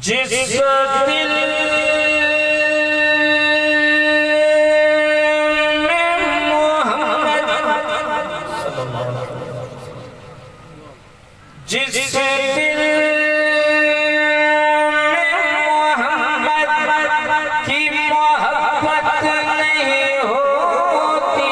जिस दिल में मोहम्मद जिस दिल में मोहम्मद की मोहब्बत नहीं होती,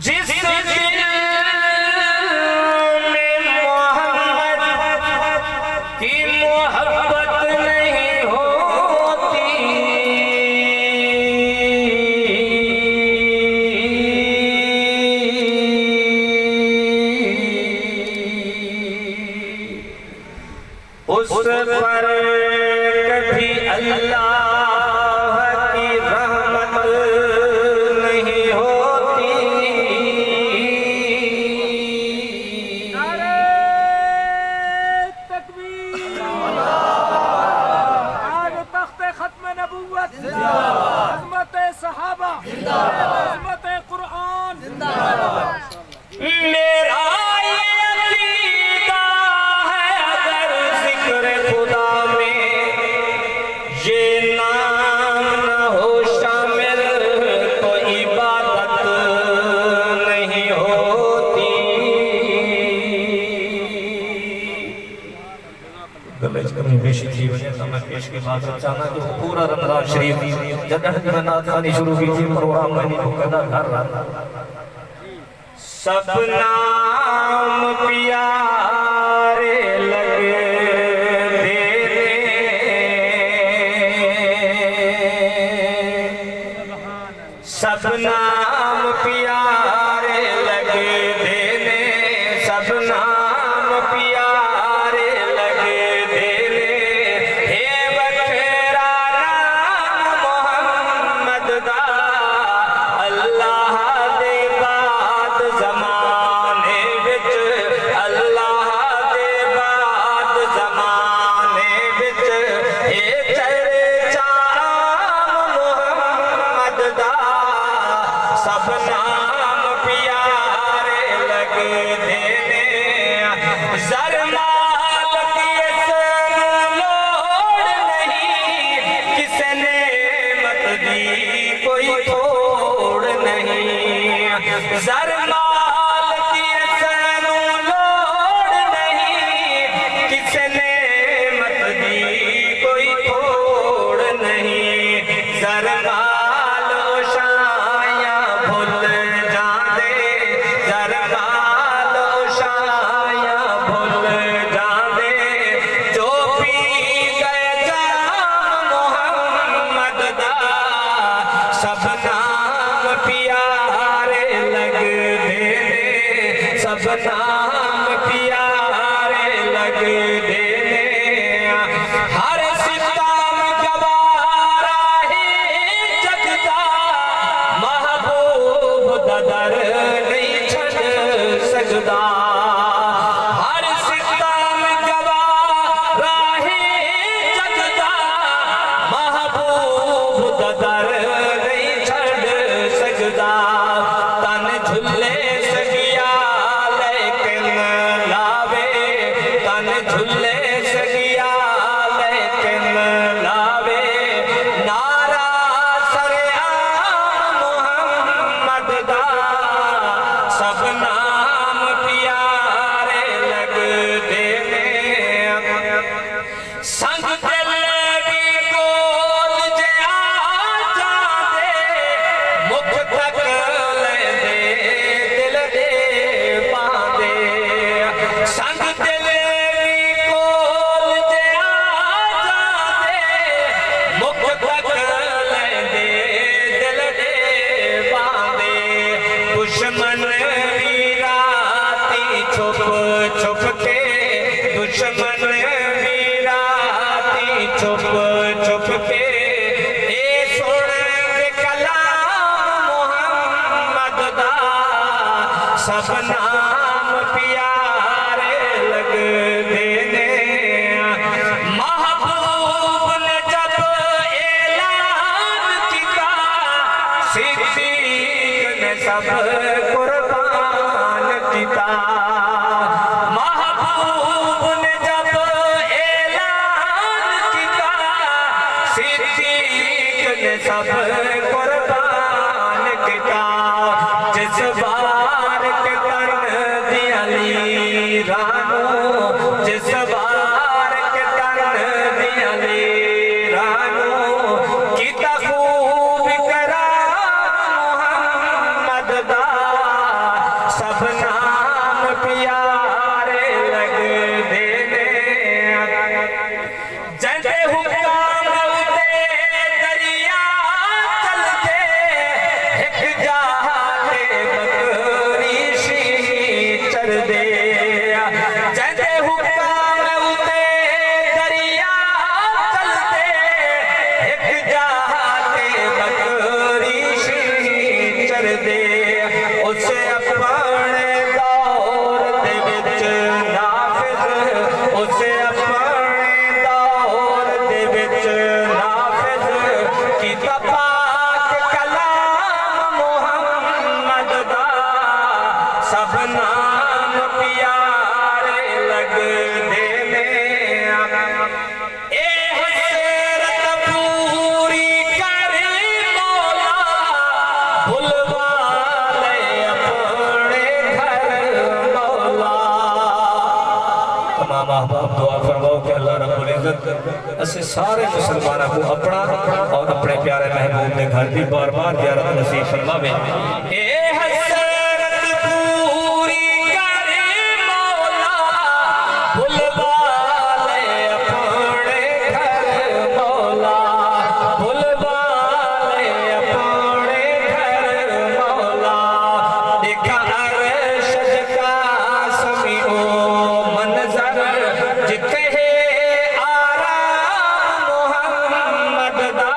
जिस दिल में मोहम्मद की मोहब्बत नहीं होती, उस पर कभी अल्लाह की रहमत नहीं होती। नारे तकबीर, आज तख्ते खत्म नबूवत, अज़मत सहाबा, अज़मत कुरान। मेरा ये अकीदा है, अगर जिक्र खुदा में ये नाम न हो शामिल तो इबादत नहीं होती। गलत कमी बेशी थी वजह से मैं पेश के बाद अचानक जो पूरा रमजान शरीफ जब मैं नात खानी शुरू की थी प्रोग्राम में नहीं कहना कर रहा था, सब नाम प्यारे लगे देने, सब नाम प्यारे लगे देने, सब नाम प्यारे लगे देने। हे बखेरा नाम मोहम्मद दा, अल्लाह दे बाद ज़माने विच, अल्लाह दे बाद ज़माने विच हे चर्चा मोहम्मद दा, सब नाम प्यारे लगे देने। ज़र माल की लोड़ नहीं, किसी ने मत दी कोई थोड़ नहीं। ज़र माल की लोड़ नहीं, किसी ने मत दी कोई थोड़ नहीं। ज़र माल शाया भूल जाते, ज़र माल शाया भूल जाते, जो पी गए जाम मोहम्मद दा, सब नाम प्यारे लग देने, सब नाम प्यारे लग देने। हर सितम गवारा ही जगदा, महबूब दा दर नहीं छड़ सकदा। हर सितम गवारा ही जगदा, महबूब दा दर नहीं छड़ सकदा। तन झुले सगिया लेकिन लावे, तन झुले सगिया लेकिन लावे। नारा सरेआम मोहम्मद दा, सब नाम प्यारे लग देने। संग दिल भी कोल जे आ जांदे, मुख तक लेंदे दिल दे पांदे। संग दिल भी कोल जे आ जांदे, मुख तक लेंदे दिल दे पांदे। दुश्मन भी राती छुप छुप के, दुश्मन भी राती छुप छुप के, ए सुन के कलाम मोहम्मद दा, सब नाम प्यारे लग देने। महबूब ने जब ऐलान किया, सिद्दीक ने सब कुर्बान किया। महबूब ने जब ऐलान किया, सिद्दीक ने सब कुर्बान किया। जिस बार के तन दिया ली रानो, जिस बार के तन दिया ली रानो, की खूब करा मोहम्मद दा, सब नाम प्यारे लग देने। जंदे हुक्म उते दरिया चलते, एक जाते बकरी शी चर दे। जंदे हुक्म उते दरिया चलते, एक जाते बकरी शी चर दे। उसे अपने दौर दे विच नाफिज, उसे अपने दौर दे विच नाफिज कीता पाक कलाम मुहम्मद दा, सब नाम प्यारे लग देने। ए हसरत पूरी कर मौला, बुलवा ले अपने घर मौला। तमाम अहबाब दुआ फरमाओ कि अल्लाह रब्बुल इज्जत असे सारे मुसलमानों को अपना और अपने प्यारे महबूब के घर की बार बार ज़ियारत नसीब फरमावे। ए हसरत पूरी कर मौला, बुलवा ले अपने घर मौला, बुलवा ले अपने घर मौला। देखा अरशद का समीओ मंजर, जिथे आराम मोहम्मद दा,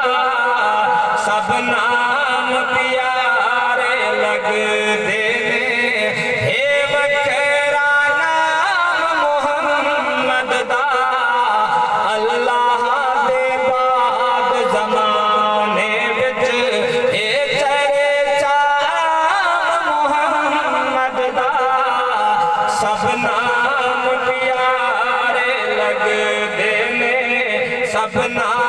सब नाम प्यारे लग देने। हे वखरा नाम मोहम्मद दा, अल्लाह दे बाद ज़माने विच हे चर्चा मोहम्मद दा, सब नाम प्यारे लग देने। सब नाम